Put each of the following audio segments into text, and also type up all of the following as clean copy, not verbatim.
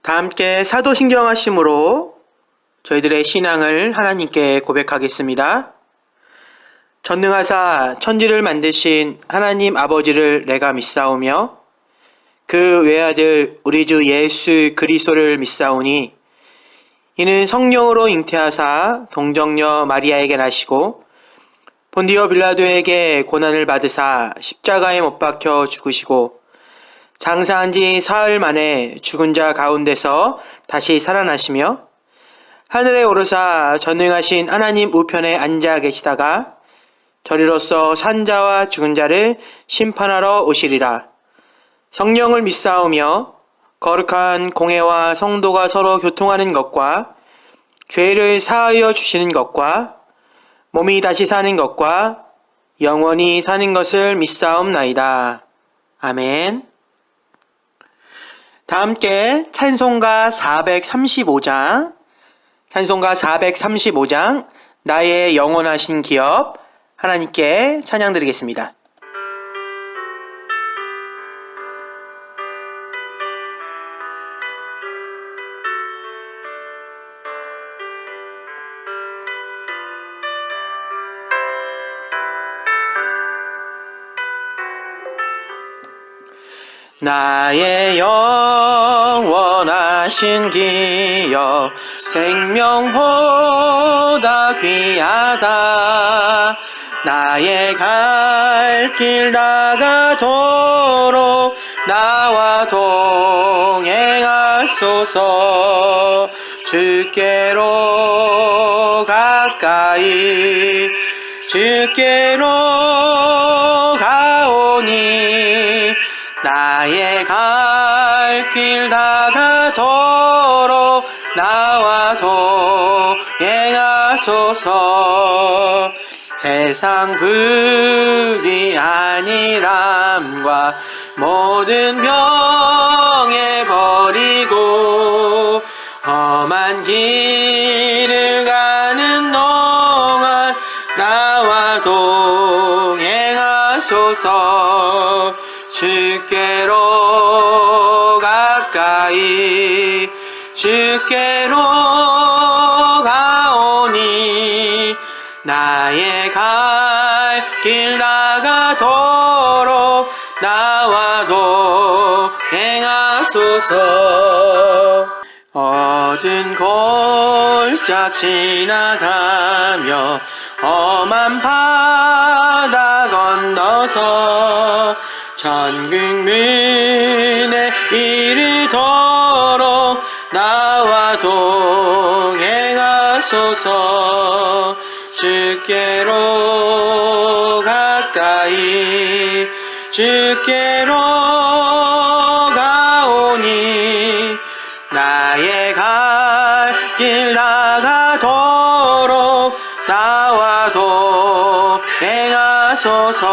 다 함께 사도신경하심으로 저희들의 신앙을 하나님께 고백하겠습니다. 전능하사 천지를 만드신 하나님 아버지를 내가 믿사오며 그 외아들 우리 주 예수 그리스도를 믿사오니 이는 성령으로 잉태하사 동정녀 마리아에게 나시고 본디오 빌라도에게 고난을 받으사 십자가에 못 박혀 죽으시고 장사한 지 사흘 만에 죽은 자 가운데서 다시 살아나시며 하늘에 오르사 전능하신 하나님 우편에 앉아 계시다가 저리로서 산자와 죽은 자를 심판하러 오시리라. 성령을 믿사오며 거룩한 공회와 성도가 서로 교통하는 것과 죄를 사하여 주시는 것과 몸이 다시 사는 것과 영원히 사는 것을 믿사옵나이다. 아멘. 다 함께 찬송가 435장 나의 영원하신 기업 하나님께 찬양 드리겠습니다. 나의 영원하신 기업 생명보다 귀하다. 나의 갈 길 다가도록 나와 동행하소서. 주께로 가까이 주께로 가오니 나의 갈 길 다가도록 나와 동행하소서. 세상 부귀 아니람과 모든 명예 버리고 험한 길을 가는 동안 나와 동행하소서. 주께로 가까이 주께로 가오니 나의 갈 길 나가도록 나와 동행하소서. 어두운 골짝 지나가며 험한 바다 건너서 천국문에 이르도록 나와 동행하소서. 주께로 가까이 주께로 가오니 나의 갈 길 나가도록 나와 동행하소서.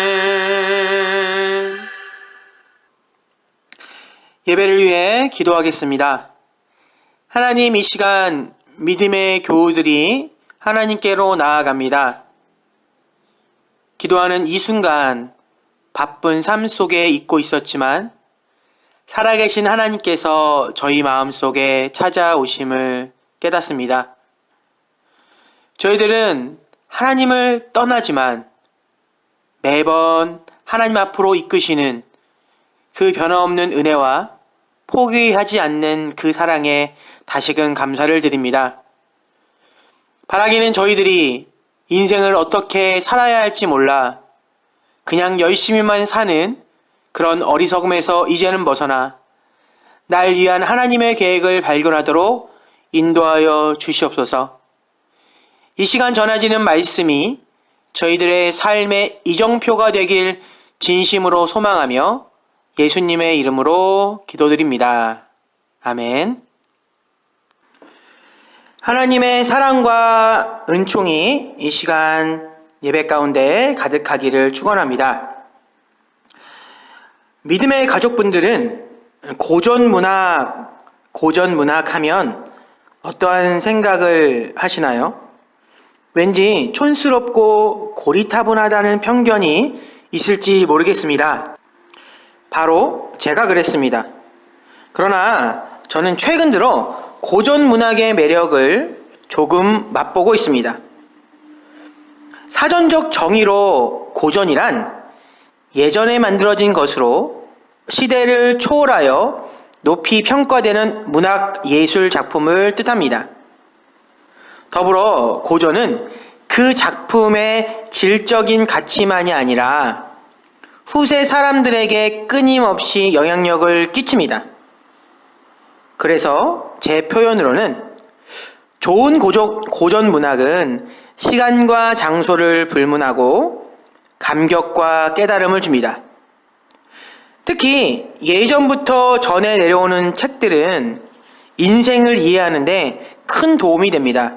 아멘. 예배를 위해 기도하겠습니다. 하나님, 이 시간 믿음의 교우들이 하나님께로 나아갑니다. 기도하는 이 순간 바쁜 삶 속에 있고 있었지만 살아계신 하나님께서 저희 마음속에 찾아오심을 깨닫습니다. 저희들은 하나님을 떠나지만 매번 하나님 앞으로 이끄시는 그 변함없는 은혜와 포기하지 않는 그 사랑에 다시금 감사를 드립니다. 바라기는 저희들이 인생을 어떻게 살아야 할지 몰라 그냥 열심히만 사는 그런 어리석음에서 이제는 벗어나 날 위한 하나님의 계획을 발견하도록 인도하여 주시옵소서. 이 시간 전해지는 말씀이 저희들의 삶의 이정표가 되길 진심으로 소망하며 예수님의 이름으로 기도드립니다. 아멘. 하나님의 사랑과 은총이 이 시간 예배 가운데 가득하기를 축원합니다. 믿음의 가족분들은 고전문학 하면 어떠한 생각을 하시나요? 왠지 촌스럽고 고리타분하다는 편견이 있을지 모르겠습니다. 바로 제가 그랬습니다. 그러나 저는 최근 들어 고전 문학의 매력을 조금 맛보고 있습니다. 사전적 정의로 고전이란 예전에 만들어진 것으로 시대를 초월하여 높이 평가되는 문학 예술 작품을 뜻합니다. 더불어 고전은 그 작품의 질적인 가치만이 아니라 후세 사람들에게 끊임없이 영향력을 끼칩니다. 그래서 제 표현으로는 좋은 고전 문학은 시간과 장소를 불문하고 감격과 깨달음을 줍니다. 특히 예전부터 전해 내려오는 책들은 인생을 이해하는데 큰 도움이 됩니다.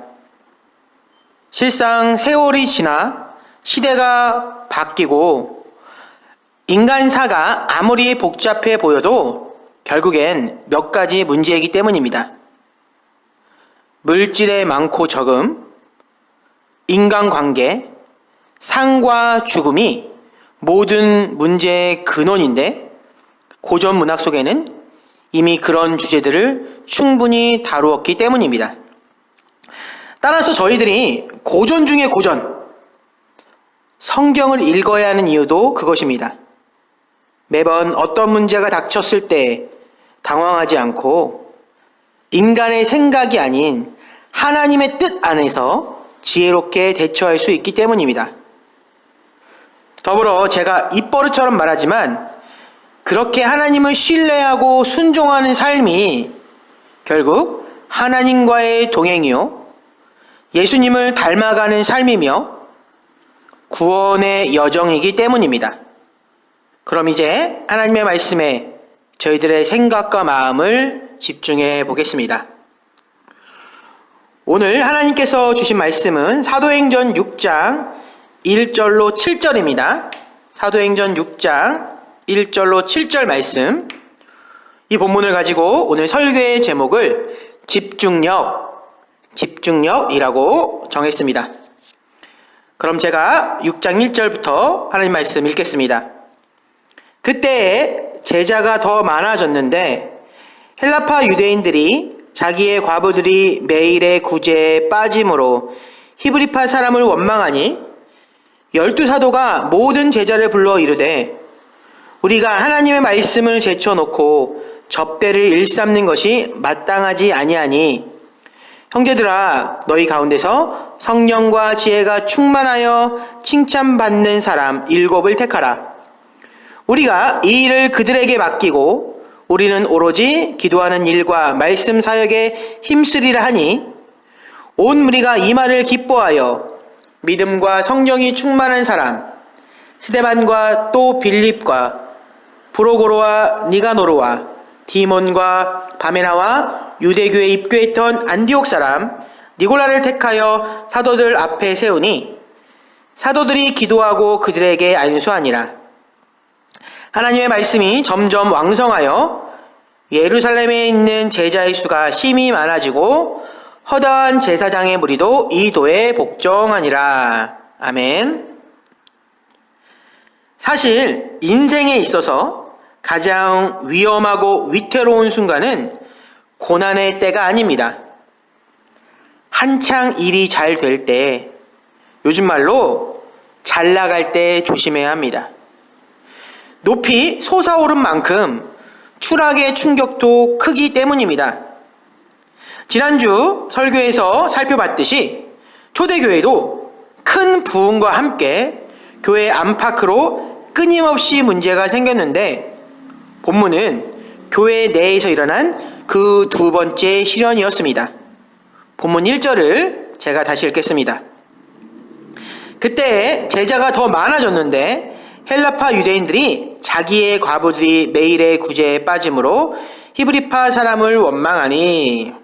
실상 세월이 지나 시대가 바뀌고 인간사가 아무리 복잡해 보여도 결국엔 몇 가지 문제이기 때문입니다. 물질의 많고 적음, 인간관계, 삶과 죽음이 모든 문제의 근원인데 고전 문학 속에는 이미 그런 주제들을 충분히 다루었기 때문입니다. 따라서 저희들이 고전 중의 고전, 성경을 읽어야 하는 이유도 그것입니다. 매번 어떤 문제가 닥쳤을 때 당황하지 않고 인간의 생각이 아닌 하나님의 뜻 안에서 지혜롭게 대처할 수 있기 때문입니다. 더불어 제가 입버릇처럼 말하지만 그렇게 하나님을 신뢰하고 순종하는 삶이 결국 하나님과의 동행이요, 예수님을 닮아가는 삶이며 구원의 여정이기 때문입니다. 그럼 이제 하나님의 말씀에 저희들의 생각과 마음을 집중해 보겠습니다. 오늘 하나님께서 주신 말씀은 사도행전 6장 1절로 7절입니다. 사도행전 6장 1절로 7절 말씀. 이 본문을 가지고 오늘 설교의 제목을 집중력이라고 정했습니다. 그럼 제가 6장 1절부터 하나님 말씀 읽겠습니다. 그때에 제자가 더 많아졌는데 헬라파 유대인들이 자기의 과부들이 매일의 구제에 빠짐으로 히브리파 사람을 원망하니 12사도가 모든 제자를 불러 이르되 우리가 하나님의 말씀을 제쳐놓고 접대를 일삼는 것이 마땅하지 아니하니 형제들아 너희 가운데서 성령과 지혜가 충만하여 칭찬받는 사람 7을 택하라. 우리가 이 일을 그들에게 맡기고 우리는 오로지 기도하는 일과 말씀 사역에 힘쓰리라 하니 온 무리가 이 말을 기뻐하여 믿음과 성령이 충만한 사람 스데반과 또 빌립과 브로고로와 니가노르와 디몬과 바메나와 유대교에 입교했던 안디옥 사람 니골라를 택하여 사도들 앞에 세우니 사도들이 기도하고 그들에게 안수하니라. 하나님의 말씀이 점점 왕성하여 예루살렘에 있는 제자의 수가 심히 많아지고 허다한 제사장의 무리도 이 도에 복종하니라. 아멘. 사실 인생에 있어서 가장 위험하고 위태로운 순간은 고난의 때가 아닙니다. 한창 일이 잘 될 때, 요즘 말로 잘 나갈 때 조심해야 합니다. 높이 솟아오른 만큼 추락의 충격도 크기 때문입니다. 지난주 설교에서 살펴봤듯이 초대교회도 큰 부흥과 함께 교회 안팎으로 끊임없이 문제가 생겼는데 본문은 교회 내에서 일어난 그 두 번째 시련이었습니다. 본문 1절을 제가 다시 읽겠습니다. 그때 제자가 더 많아졌는데 헬라파 유대인들이 자기의 과부들이 매일의 구제에 빠짐으로 히브리파 사람을 원망하니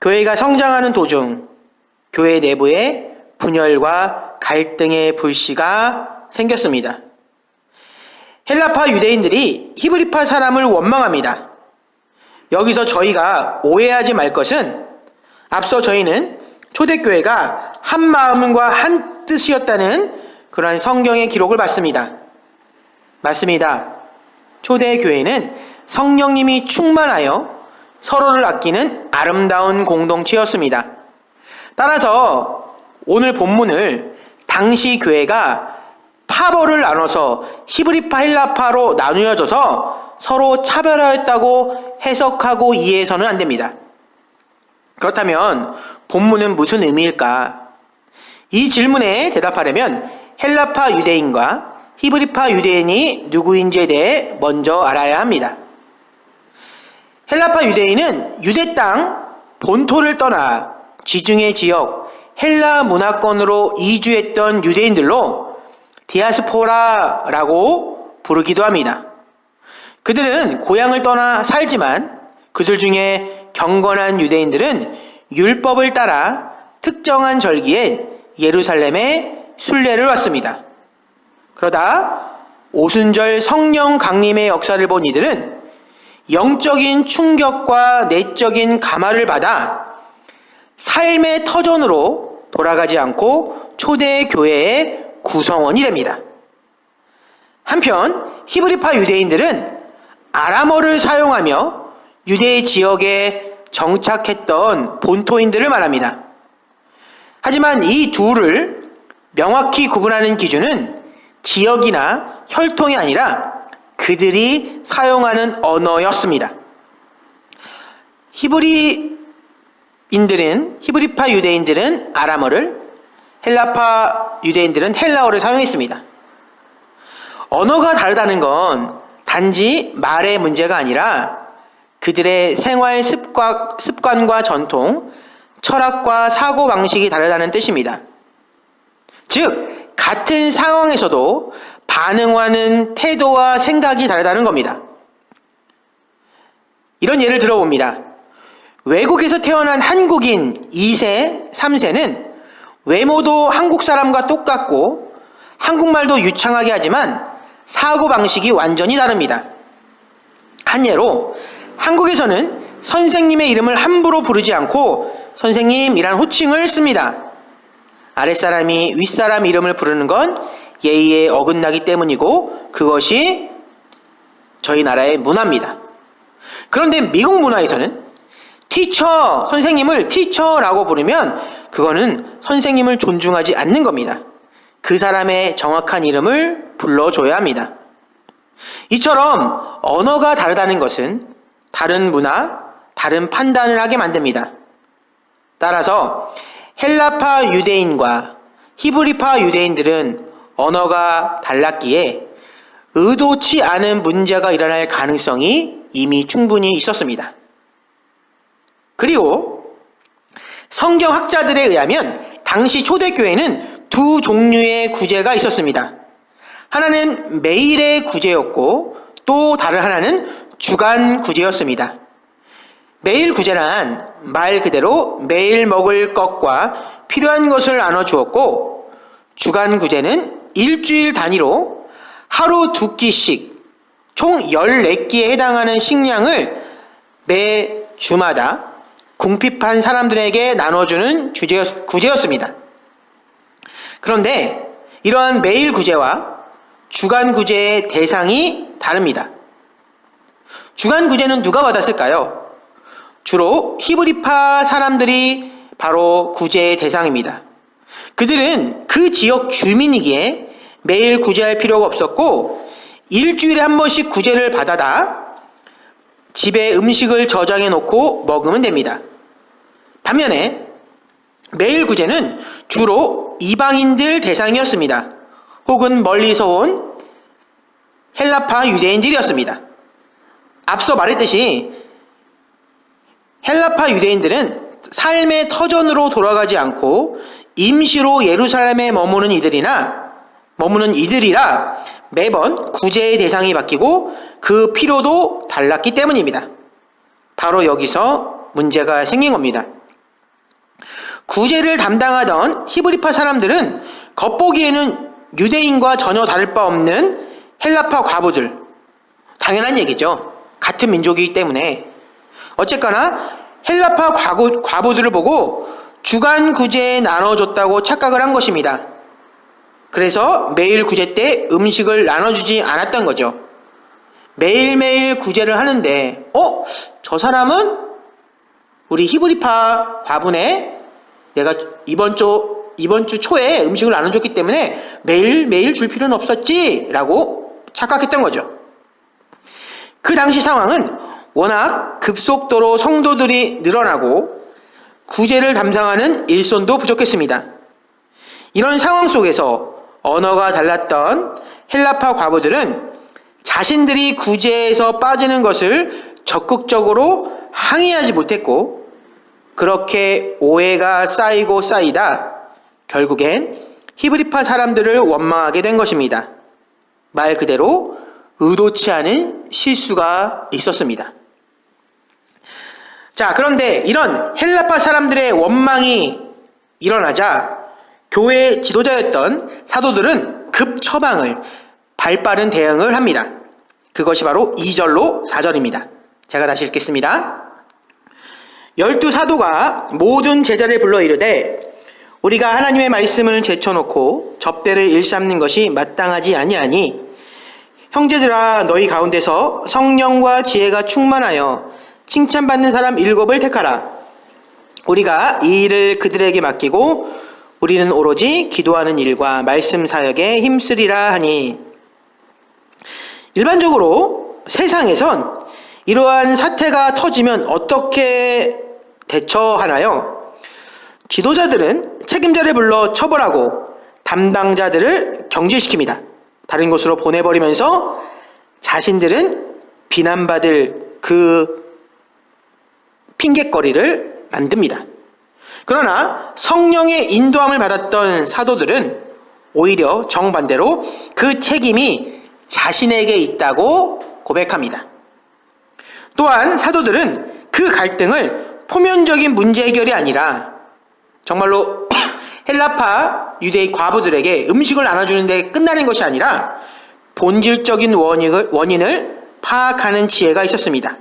교회가 성장하는 도중 교회 내부에 분열과 갈등의 불씨가 생겼습니다. 헬라파 유대인들이 히브리파 사람을 원망합니다. 여기서 저희가 오해하지 말 것은 앞서 저희는 초대교회가 한 마음과 한 뜻이었다는 그러한 성경의 기록을 받습니다. 맞습니다. 초대교회는 성령님이 충만하여 서로를 아끼는 아름다운 공동체였습니다. 따라서 오늘 본문을 당시 교회가 파벌을 나눠서 히브리파, 헬라파로 나누어져서 서로 차별하였다고 해석하고 이해해서는 안 됩니다. 그렇다면 본문은 무슨 의미일까? 이 질문에 대답하려면 헬라파 유대인과 히브리파 유대인이 누구인지에 대해 먼저 알아야 합니다. 헬라파 유대인은 유대 땅 본토를 떠나 지중해 지역 헬라 문화권으로 이주했던 유대인들로 디아스포라라고 부르기도 합니다. 그들은 고향을 떠나 살지만 그들 중에 경건한 유대인들은 율법을 따라 특정한 절기에 예루살렘에 순례를 왔습니다. 그러다 오순절 성령 강림의 역사를 본 이들은 영적인 충격과 내적인 감화를 받아 삶의 터전으로 돌아가지 않고 초대 교회의 구성원이 됩니다. 한편 히브리파 유대인들은 아람어를 사용하며 유대 지역에 정착했던 본토인들을 말합니다. 하지만 이 둘을 명확히 구분하는 기준은 지역이나 혈통이 아니라 그들이 사용하는 언어였습니다. 히브리파 유대인들은 아람어를, 헬라파 유대인들은 헬라어를 사용했습니다. 언어가 다르다는 건 단지 말의 문제가 아니라 그들의 생활 습관과 전통, 철학과 사고방식이 다르다는 뜻입니다. 즉, 같은 상황에서도 반응하는 태도와 생각이 다르다는 겁니다. 이런 예를 들어봅니다. 외국에서 태어난 한국인 2세, 3세는 외모도 한국 사람과 똑같고 한국말도 유창하게 하지만 사고방식이 완전히 다릅니다. 한 예로 한국에서는 선생님의 이름을 함부로 부르지 않고 선생님이란 호칭을 씁니다. 아랫사람이 윗사람 이름을 부르는 건 예의에 어긋나기 때문이고 그것이 저희 나라의 문화입니다. 그런데 미국 문화에서는 티처, 선생님을 티처라고 부르면 그거는 선생님을 존중하지 않는 겁니다. 그 사람의 정확한 이름을 불러줘야 합니다. 이처럼 언어가 다르다는 것은 다른 문화, 다른 판단을 하게 만듭니다. 따라서 헬라파 유대인과 히브리파 유대인들은 언어가 달랐기에 의도치 않은 문제가 일어날 가능성이 이미 충분히 있었습니다. 그리고 성경학자들에 의하면 당시 초대교회는 두 종류의 구제가 있었습니다. 하나는 매일의 구제였고 또 다른 하나는 주간 구제였습니다. 매일 구제란 말 그대로 매일 먹을 것과 필요한 것을 나눠주었고 주간 구제는 일주일 단위로 하루 2끼씩 총 14끼에 해당하는 식량을 매 주마다 궁핍한 사람들에게 나눠주는 구제였습니다. 그런데 이러한 매일 구제와 주간 구제의 대상이 다릅니다. 주간 구제는 누가 받았을까요? 주로 히브리파 사람들이 바로 구제의 대상입니다. 그들은 그 지역 주민이기에 매일 구제할 필요가 없었고 일주일에 한 번씩 구제를 받아다 집에 음식을 저장해 놓고 먹으면 됩니다. 반면에 매일 구제는 주로 이방인들 대상이었습니다. 혹은 멀리서 온 헬라파 유대인들이었습니다. 앞서 말했듯이 헬라파 유대인들은 삶의 터전으로 돌아가지 않고 임시로 예루살렘에 머무는 이들이라 매번 구제의 대상이 바뀌고 그 필요도 달랐기 때문입니다. 바로 여기서 문제가 생긴 겁니다. 구제를 담당하던 히브리파 사람들은 겉보기에는 유대인과 전혀 다를 바 없는 헬라파 과부들, 당연한 얘기죠. 같은 민족이기 때문에. 어쨌거나 헬라파 과부들을 보고 주간 구제에 나눠줬다고 착각을 한 것입니다. 그래서 매일 구제 때 음식을 나눠주지 않았던 거죠. 매일매일 구제를 하는데 저 사람은 우리 히브리파 과부네 내가 이번 주 초에 음식을 나눠줬기 때문에 매일매일 줄 필요는 없었지 라고 착각했던 거죠. 그 당시 상황은 워낙 급속도로 성도들이 늘어나고 구제를 담당하는 일손도 부족했습니다. 이런 상황 속에서 언어가 달랐던 헬라파 과부들은 자신들이 구제에서 빠지는 것을 적극적으로 항의하지 못했고 그렇게 오해가 쌓이고 쌓이다 결국엔 히브리파 사람들을 원망하게 된 것입니다. 말 그대로 의도치 않은 실수가 있었습니다. 자, 그런데 이런 헬라파 사람들의 원망이 일어나자 교회 지도자였던 사도들은 급 처방을 발빠른 대응을 합니다. 그것이 바로 2절로 4절입니다. 제가 다시 읽겠습니다. 12사도가 모든 제자를 불러 이르되 우리가 하나님의 말씀을 제쳐놓고 접대를 일삼는 것이 마땅하지 아니하니 형제들아 너희 가운데서 성령과 지혜가 충만하여 칭찬받는 사람 7을 택하라. 우리가 이 일을 그들에게 맡기고 우리는 오로지 기도하는 일과 말씀 사역에 힘쓰리라 하니 일반적으로 세상에선 이러한 사태가 터지면 어떻게 대처하나요? 지도자들은 책임자를 불러 처벌하고 담당자들을 경질시킵니다. 다른 곳으로 보내버리면서 자신들은 비난받을 그 핑곗거리를 만듭니다. 그러나 성령의 인도함을 받았던 사도들은 오히려 정반대로 그 책임이 자신에게 있다고 고백합니다. 또한 사도들은 그 갈등을 표면적인 문제 해결이 아니라 정말로 헬라파 유대인 과부들에게 음식을 나눠주는 데 끝나는 것이 아니라 본질적인 원인을 파악하는 지혜가 있었습니다.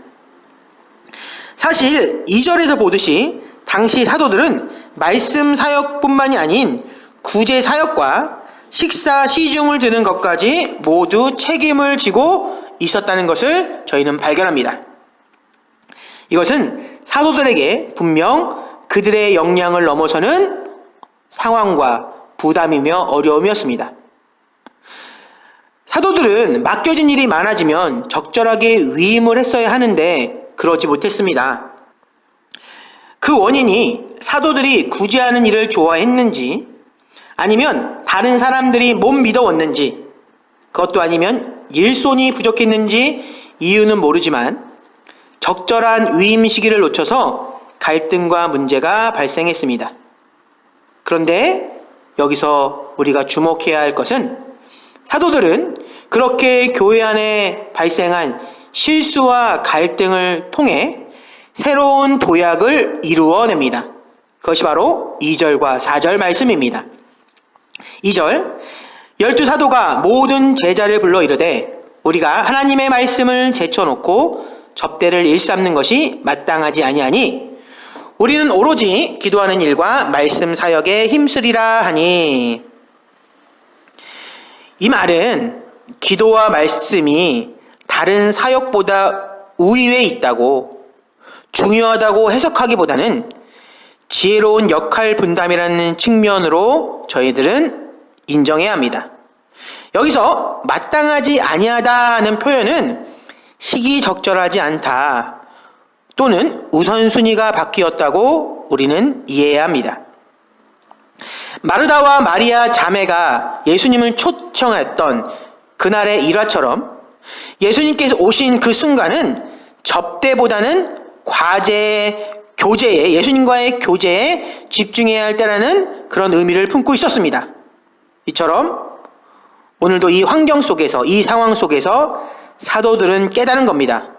사실 2절에서 보듯이 당시 사도들은 말씀 사역뿐만이 아닌 구제 사역과 식사 시중을 드는 것까지 모두 책임을 지고 있었다는 것을 저희는 발견합니다. 이것은 사도들에게 분명 그들의 역량을 넘어서는 상황과 부담이며 어려움이었습니다. 사도들은 맡겨진 일이 많아지면 적절하게 위임을 했어야 하는데 그러지 못했습니다. 그 원인이 사도들이 구제하는 일을 좋아했는지 아니면 다른 사람들이 못 믿어왔는지 그것도 아니면 일손이 부족했는지 이유는 모르지만 적절한 위임 시기를 놓쳐서 갈등과 문제가 발생했습니다. 그런데 여기서 우리가 주목해야 할 것은 사도들은 그렇게 교회 안에 발생한 실수와 갈등을 통해 새로운 도약을 이루어냅니다. 그것이 바로 2절과 4절 말씀입니다. 2절 12사도가 모든 제자를 불러 이르되 우리가 하나님의 말씀을 제쳐놓고 접대를 일삼는 것이 마땅하지 아니하니 우리는 오로지 기도하는 일과 말씀 사역에 힘쓰리라 하니 이 말은 기도와 말씀이 다른 사역보다 우위에 있다고 중요하다고 해석하기보다는 지혜로운 역할 분담이라는 측면으로 저희들은 인정해야 합니다. 여기서 마땅하지 아니하다는 표현은 시기적절하지 않다 또는 우선순위가 바뀌었다고 우리는 이해해야 합니다. 마르다와 마리아 자매가 예수님을 초청했던 그날의 일화처럼 예수님께서 오신 그 순간은 접대보다는 교제에 예수님과의 교제에 집중해야 할 때라는 그런 의미를 품고 있었습니다. 이처럼 오늘도 이 환경 속에서 이 상황 속에서 사도들은 깨달은 겁니다.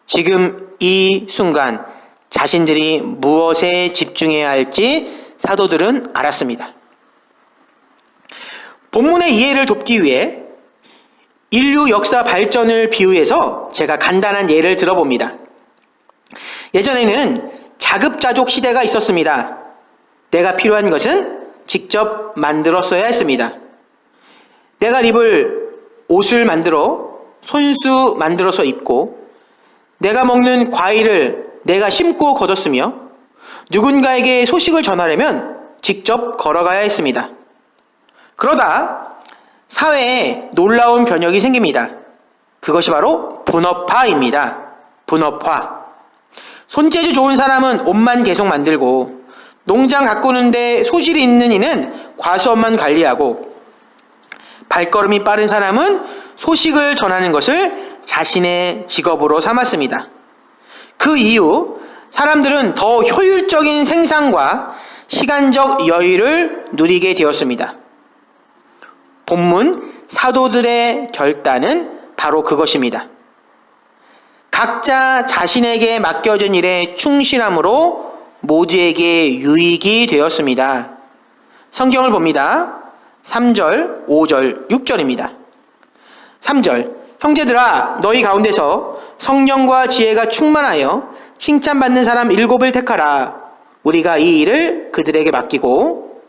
지금 이 순간 자신들이 무엇에 집중해야 할지 사도들은 알았습니다. 본문의 이해를 돕기 위해 인류 역사 발전을 비유해서 제가 간단한 예를 들어봅니다. 예전에는 자급자족 시대가 있었습니다. 내가 필요한 것은 직접 만들었어야 했습니다. 내가 입을 옷을 손수 만들어서 입고 내가 먹는 과일을 내가 심고 거뒀으며 누군가에게 소식을 전하려면 직접 걸어가야 했습니다. 그러다 사회에 놀라운 변혁이 생깁니다. 그것이 바로 분업화입니다. 분업화. 손재주 좋은 사람은 옷만 계속 만들고 농장 가꾸는데 소질이 있는 이는 과수원만 관리하고 발걸음이 빠른 사람은 소식을 전하는 것을 자신의 직업으로 삼았습니다. 그 이후 사람들은 더 효율적인 생산과 시간적 여유를 누리게 되었습니다. 본문 사도들의 결단은 바로 그것입니다. 각자 자신에게 맡겨진 일에 충실함으로 모두에게 유익이 되었습니다. 성경을 봅니다. 3절, 5절, 6절입니다. 3절, 형제들아 너희 가운데서 성령과 지혜가 충만하여 칭찬받는 사람 7을 택하라. 우리가 이 일을 그들에게 맡기고.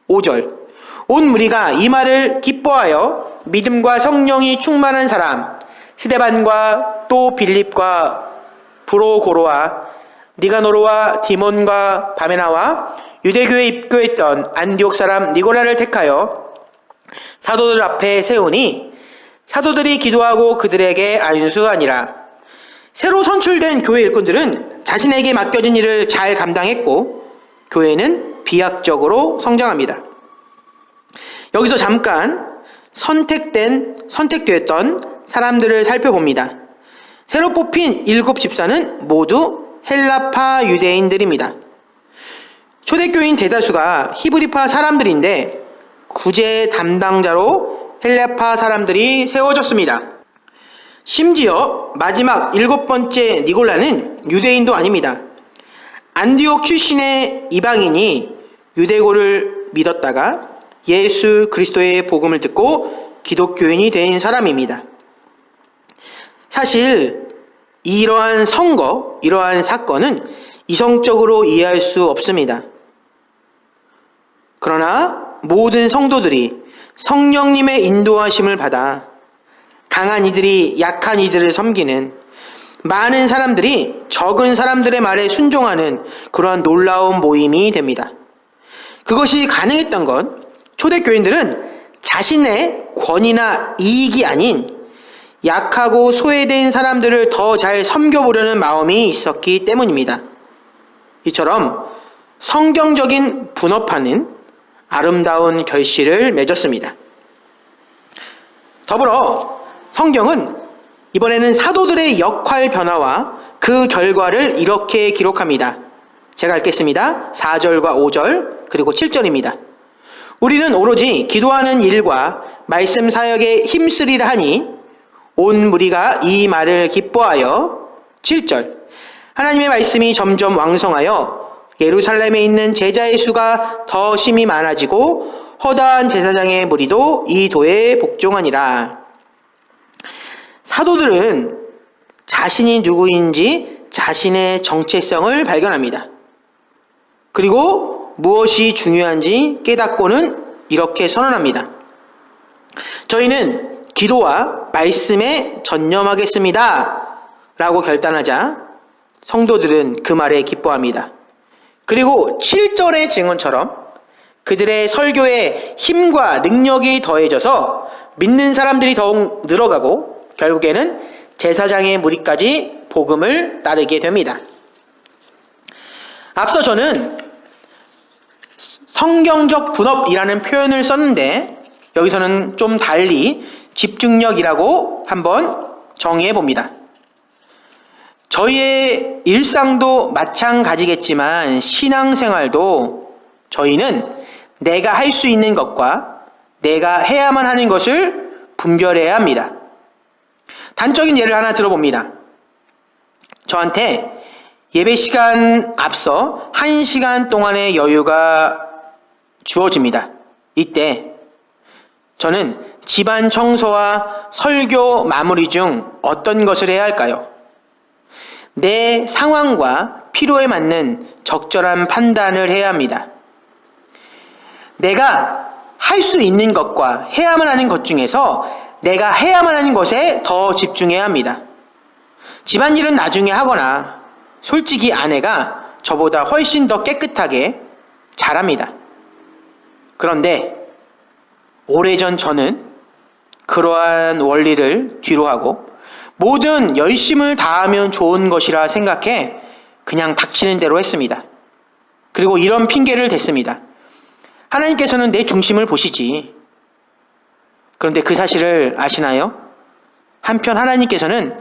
5절, 온 무리가 이 말을 기뻐하여 믿음과 성령이 충만한 사람 스데반과 또 빌립과 브로고로와 니가노르와 디몬과 바메나와 유대교에 입교했던 안디옥 사람 니고라를 택하여 사도들 앞에 세우니 사도들이 기도하고 그들에게 안수하니라. 새로 선출된 교회 일꾼들은 자신에게 맡겨진 일을 잘 감당했고 교회는 비약적으로 성장합니다. 여기서 잠깐 선택되었던 사람들을 살펴봅니다. 새로 뽑힌 7 집사는 모두 헬라파 유대인들입니다. 초대교인 대다수가 히브리파 사람들인데 구제 담당자로 헬라파 사람들이 세워졌습니다. 심지어 마지막 7번째 니골라는 유대인도 아닙니다. 안디옥 출신의 이방인이 유대고를 믿었다가 예수 그리스도의 복음을 듣고 기독교인이 된 사람입니다. 사실 이러한 사건은 이성적으로 이해할 수 없습니다. 그러나 모든 성도들이 성령님의 인도하심을 받아 강한 이들이 약한 이들을 섬기는, 많은 사람들이 적은 사람들의 말에 순종하는 그러한 놀라운 모임이 됩니다. 그것이 가능했던 건 초대교인들은 자신의 권위나 이익이 아닌 약하고 소외된 사람들을 더 잘 섬겨보려는 마음이 있었기 때문입니다. 이처럼 성경적인 분업화는 아름다운 결실을 맺었습니다. 더불어 성경은 이번에는 사도들의 역할 변화와 그 결과를 이렇게 기록합니다. 제가 읽겠습니다. 4절과 5절 그리고 7절입니다. 우리는 오로지 기도하는 일과 말씀 사역에 힘쓰리라 하니 온 무리가 이 말을 기뻐하여. 7절, 하나님의 말씀이 점점 왕성하여 예루살렘에 있는 제자의 수가 더 심히 많아지고 허다한 제사장의 무리도 이 도에 복종하니라. 사도들은 자신이 누구인지 자신의 정체성을 발견합니다. 그리고 무엇이 중요한지 깨닫고는 이렇게 선언합니다. 저희는 기도와 말씀에 전념하겠습니다 라고 결단하자 성도들은 그 말에 기뻐합니다. 그리고 7절의 증언처럼 그들의 설교에 힘과 능력이 더해져서 믿는 사람들이 더욱 늘어가고 결국에는 제사장의 무리까지 복음을 따르게 됩니다. 앞서 저는 성경적 분업이라는 표현을 썼는데 여기서는 좀 달리 집중력이라고 한번 정의해 봅니다. 저희의 일상도 마찬가지겠지만 신앙생활도 저희는 내가 할 수 있는 것과 내가 해야만 하는 것을 분별해야 합니다. 단적인 예를 하나 들어봅니다. 저한테 예배 시간 앞서 1시간 동안의 여유가 주어집니다. 이때 저는 집안 청소와 설교 마무리 중 어떤 것을 해야 할까요? 내 상황과 필요에 맞는 적절한 판단을 해야 합니다. 내가 할 수 있는 것과 해야만 하는 것 중에서 내가 해야만 하는 것에 더 집중해야 합니다. 집안일은 나중에 하거나 솔직히 아내가 저보다 훨씬 더 깨끗하게 잘합니다. 그런데 오래전 저는 그러한 원리를 뒤로하고 뭐든 열심을 다하면 좋은 것이라 생각해 그냥 닥치는 대로 했습니다. 그리고 이런 핑계를 댔습니다. 하나님께서는 내 중심을 보시지. 그런데 그 사실을 아시나요? 한편 하나님께서는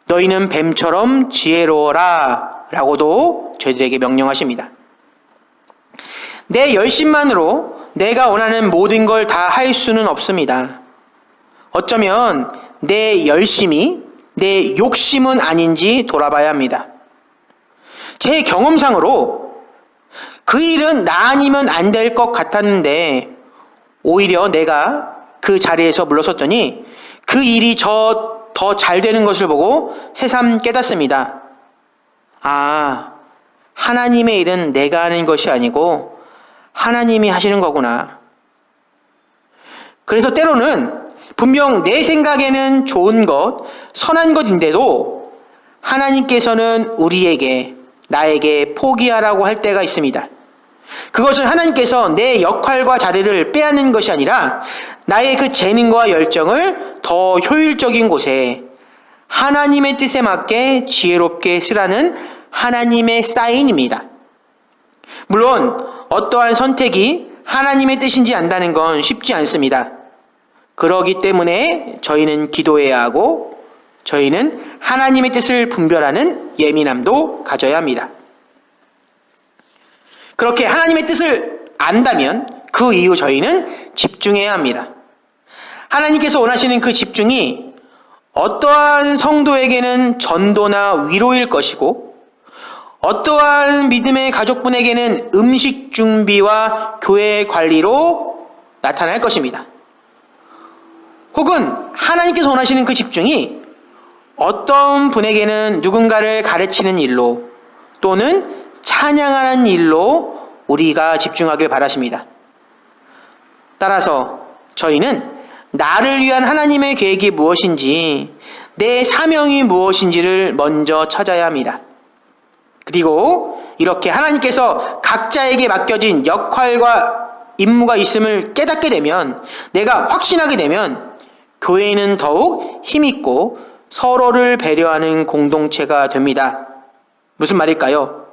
너희는 뱀처럼 지혜로워라 라고도 저희들에게 명령하십니다. 내 열심만으로 내가 원하는 모든 걸 다 할 수는 없습니다. 어쩌면 내 열심이 내 욕심은 아닌지 돌아봐야 합니다. 제 경험상으로 그 일은 나 아니면 안 될 것 같았는데 오히려 내가 그 자리에서 물러섰더니 그 일이 더 잘 되는 것을 보고 새삼 깨닫습니다. 아, 하나님의 일은 내가 하는 것이 아니고 하나님이 하시는 거구나. 그래서 때로는 분명 내 생각에는 좋은 것, 선한 것인데도 하나님께서는 우리에게, 나에게 포기하라고 할 때가 있습니다. 그것은 하나님께서 내 역할과 자리를 빼앗는 것이 아니라 나의 그 재능과 열정을 더 효율적인 곳에 하나님의 뜻에 맞게 지혜롭게 쓰라는 하나님의 사인입니다. 물론 어떠한 선택이 하나님의 뜻인지 안다는 건 쉽지 않습니다. 그러기 때문에 저희는 기도해야 하고 저희는 하나님의 뜻을 분별하는 예민함도 가져야 합니다. 그렇게 하나님의 뜻을 안다면 그 이후 저희는 집중해야 합니다. 하나님께서 원하시는 그 집중이 어떠한 성도에게는 전도나 위로일 것이고 어떠한 믿음의 가족분에게는 음식 준비와 교회 관리로 나타날 것입니다. 혹은 하나님께서 원하시는 그 집중이 어떤 분에게는 누군가를 가르치는 일로 또는 찬양하는 일로 우리가 집중하길 바라십니다. 따라서 저희는 나를 위한 하나님의 계획이 무엇인지, 내 사명이 무엇인지를 먼저 찾아야 합니다. 그리고 이렇게 하나님께서 각자에게 맡겨진 역할과 임무가 있음을 깨닫게 되면, 내가 확신하게 되면 교회는 더욱 힘있고 서로를 배려하는 공동체가 됩니다. 무슨 말일까요?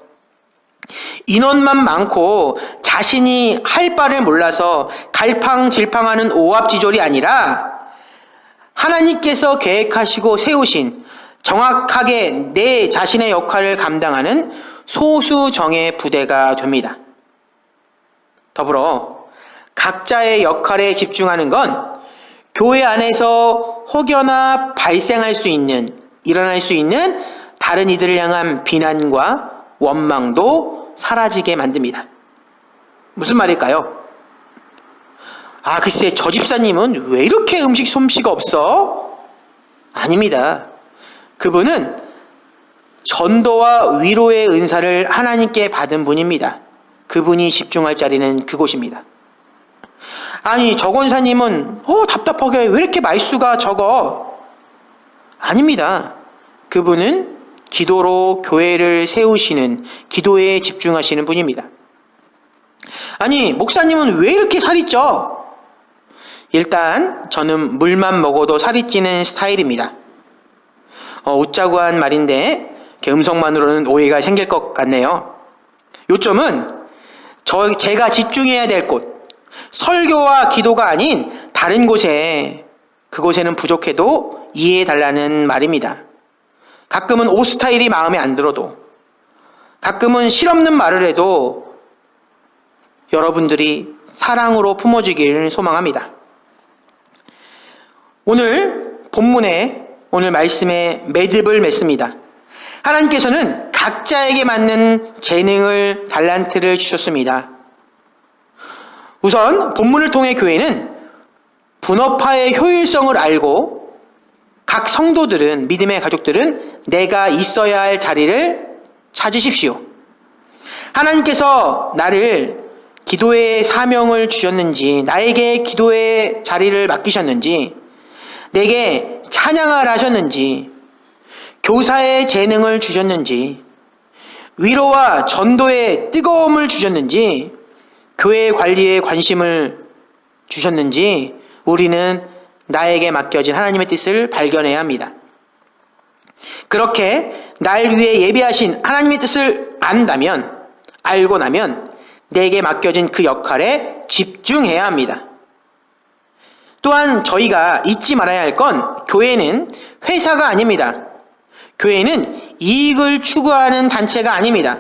인원만 많고 자신이 할 바를 몰라서 갈팡질팡하는 오합지졸이 아니라 하나님께서 계획하시고 세우신 정확하게 내 자신의 역할을 감당하는 소수정예 부대가 됩니다. 더불어 각자의 역할에 집중하는 건 교회 안에서 혹여나 발생할 수 있는, 일어날 수 있는 다른 이들을 향한 비난과 원망도 사라지게 만듭니다. 무슨 말일까요? 아, 글쎄 저 집사님은 왜 이렇게 음식 솜씨가 없어? 아닙니다. 그분은 전도와 위로의 은사를 하나님께 받은 분입니다. 그분이 집중할 자리는 그곳입니다. 아니 저 권사님은 답답하게 왜 이렇게 말수가 적어? 아닙니다. 그분은 기도로 교회를 세우시는, 기도에 집중하시는 분입니다. 아니 목사님은 왜 이렇게 살이 쪄? 일단 저는 물만 먹어도 살이 찌는 스타일입니다. 웃자고 한 말인데 음성만으로는 오해가 생길 것 같네요. 요점은 제가 집중해야 될 곳, 설교와 기도가 아닌 다른 곳에, 그곳에는 부족해도 이해해달라는 말입니다. 가끔은 옷 스타일이 마음에 안 들어도, 가끔은 실없는 말을 해도 여러분들이 사랑으로 품어주기를 소망합니다. 오늘 본문에, 오늘 말씀에 매듭을 맺습니다. 하나님께서는 각자에게 맞는 재능을, 달란트를 주셨습니다. 우선 본문을 통해 교회는 분업화의 효율성을 알고 각 성도들은, 믿음의 가족들은 내가 있어야 할 자리를 찾으십시오. 하나님께서 나를 기도의 사명을 주셨는지, 나에게 기도의 자리를 맡기셨는지, 내게 찬양을 하셨는지, 교사의 재능을 주셨는지, 위로와 전도의 뜨거움을 주셨는지, 교회 관리에 관심을 주셨는지 우리는 나에게 맡겨진 하나님의 뜻을 발견해야 합니다. 그렇게 날 위해 예비하신 하나님의 뜻을 알고 나면 내게 맡겨진 그 역할에 집중해야 합니다. 또한 저희가 잊지 말아야 할 건 교회는 회사가 아닙니다. 교회는 이익을 추구하는 단체가 아닙니다.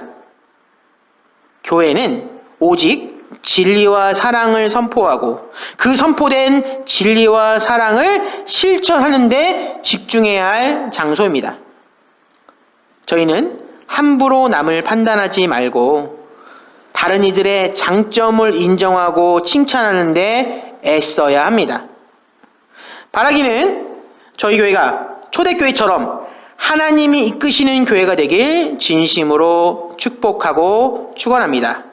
교회는 오직 진리와 사랑을 선포하고 그 선포된 진리와 사랑을 실천하는 데 집중해야 할 장소입니다. 저희는 함부로 남을 판단하지 말고 다른 이들의 장점을 인정하고 칭찬하는 데 애써야 합니다. 바라기는 저희 교회가 초대교회처럼 하나님이 이끄시는 교회가 되길 진심으로 축복하고 축원합니다.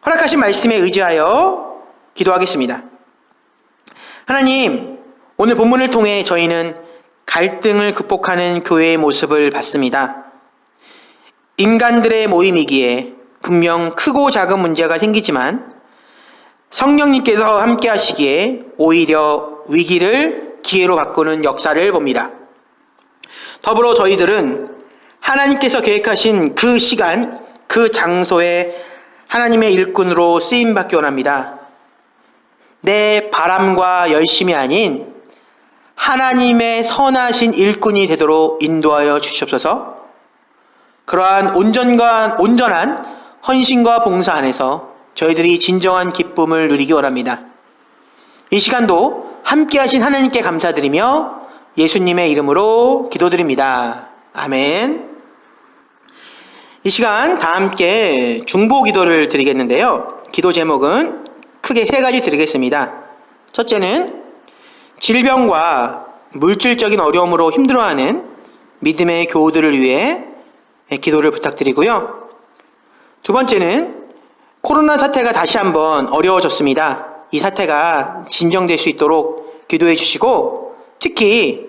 허락하신 말씀에 의지하여 기도하겠습니다. 하나님, 오늘 본문을 통해 저희는 갈등을 극복하는 교회의 모습을 봤습니다. 인간들의 모임이기에 분명 크고 작은 문제가 생기지만 성령님께서 함께 하시기에 오히려 위기를 기회로 바꾸는 역사를 봅니다. 더불어 저희들은 하나님께서 계획하신 그 시간, 그 장소에 하나님의 일꾼으로 쓰임받기 원합니다. 내 바람과 열심이 아닌 하나님의 선하신 일꾼이 되도록 인도하여 주시옵소서. 그러한 온전한 헌신과 봉사 안에서 저희들이 진정한 기쁨을 누리기 원합니다. 이 시간도 함께 하신 하나님께 감사드리며 예수님의 이름으로 기도드립니다. 아멘. 이 시간 다 함께 중보 기도를 드리겠는데요. 기도 제목은 크게 3가지 드리겠습니다. 첫째는 질병과 물질적인 어려움으로 힘들어하는 믿음의 교우들을 위해 기도를 부탁드리고요. 두 번째는 코로나 사태가 다시 한번 어려워졌습니다. 이 사태가 진정될 수 있도록 기도해 주시고 특히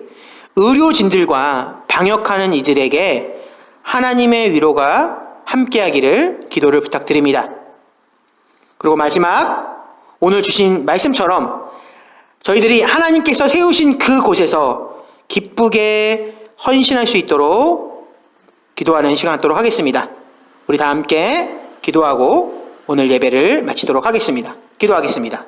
의료진들과 방역하는 이들에게 하나님의 위로가 함께하기를 기도를 부탁드립니다. 그리고 마지막 오늘 주신 말씀처럼 저희들이 하나님께서 세우신 그곳에서 기쁘게 헌신할 수 있도록 기도하는 시간 갖도록 하겠습니다. 우리 다 함께 기도하고 오늘 예배를 마치도록 하겠습니다. 기도하겠습니다.